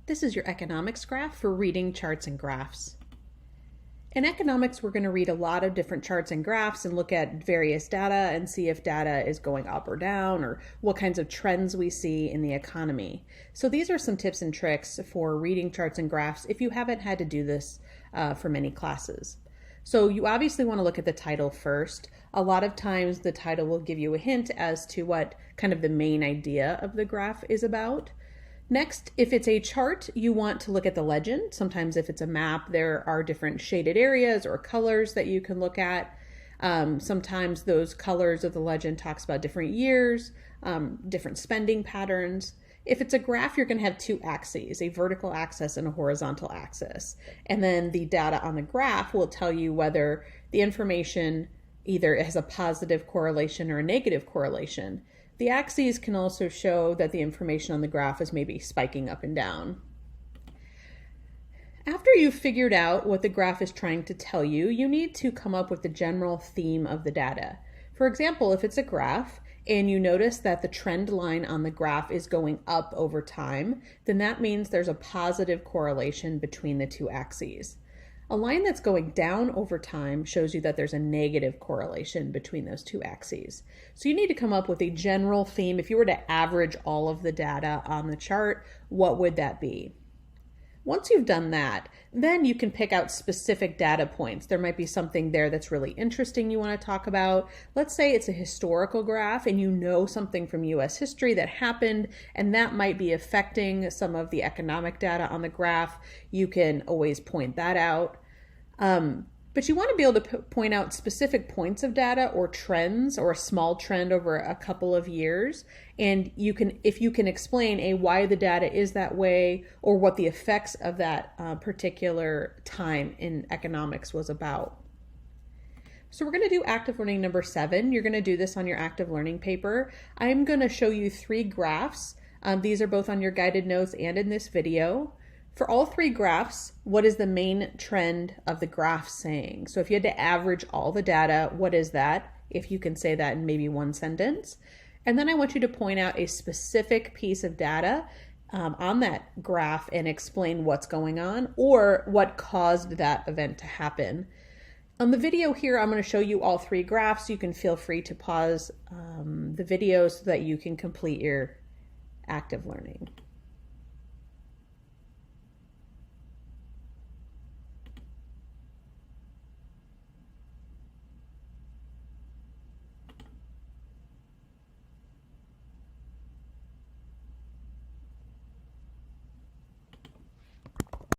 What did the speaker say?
This is your economics graph for reading charts and graphs. In economics, we're going to read a lot of different charts and graphs and look at various data and see if data is going up or down or what kinds of trends we see in the economy. So these are some tips and tricks for reading charts and graphs if you haven't had to do this for many classes. So you obviously want to look at the title first. A lot of times the title will give you a hint as to what kind of the main idea of the graph is about. Next, if it's a chart, you want to look at the legend. Sometimes if it's a map, there are different shaded areas or colors that you can look at. Sometimes those colors of the legend talks about different years, different spending patterns. If it's a graph, you're going to have two axes, a vertical axis and a horizontal axis. And then the data on the graph will tell you whether the information either has a positive correlation or a negative correlation. The axes can also show that the information on the graph is maybe spiking up and down. After you've figured out what the graph is trying to tell you, you need to come up with the general theme of the data. For example, if it's a graph and you notice that the trend line on the graph is going up over time, then that means there's a positive correlation between the two axes. A line that's going down over time shows you that there's a negative correlation between those two axes. So you need to come up with a general theme. If you were to average all of the data on the chart, what would that be? Once you've done that, then you can pick out specific data points. There might be something there that's really interesting you want to talk about. Let's say it's a historical graph and you know something from US history that happened, and that might be affecting some of the economic data on the graph. You can always point that out. But you want to be able to point out specific points of data or trends or a small trend over a couple of years. And if you can explain why the data is that way or what the effects of that particular time in economics was about. So we're going to do active learning number 7. You're going to do this on your active learning paper. I'm going to show you 3 graphs. These are both on your guided notes and in this video. For all 3 graphs, what is the main trend of the graph saying? So if you had to average all the data, what is that? If you can say that in maybe one sentence. And then I want you to point out a specific piece of data on that graph and explain what's going on or what caused that event to happen. On the video here, I'm going to show you all 3 graphs. You can feel free to pause the video so that you can complete your active learning.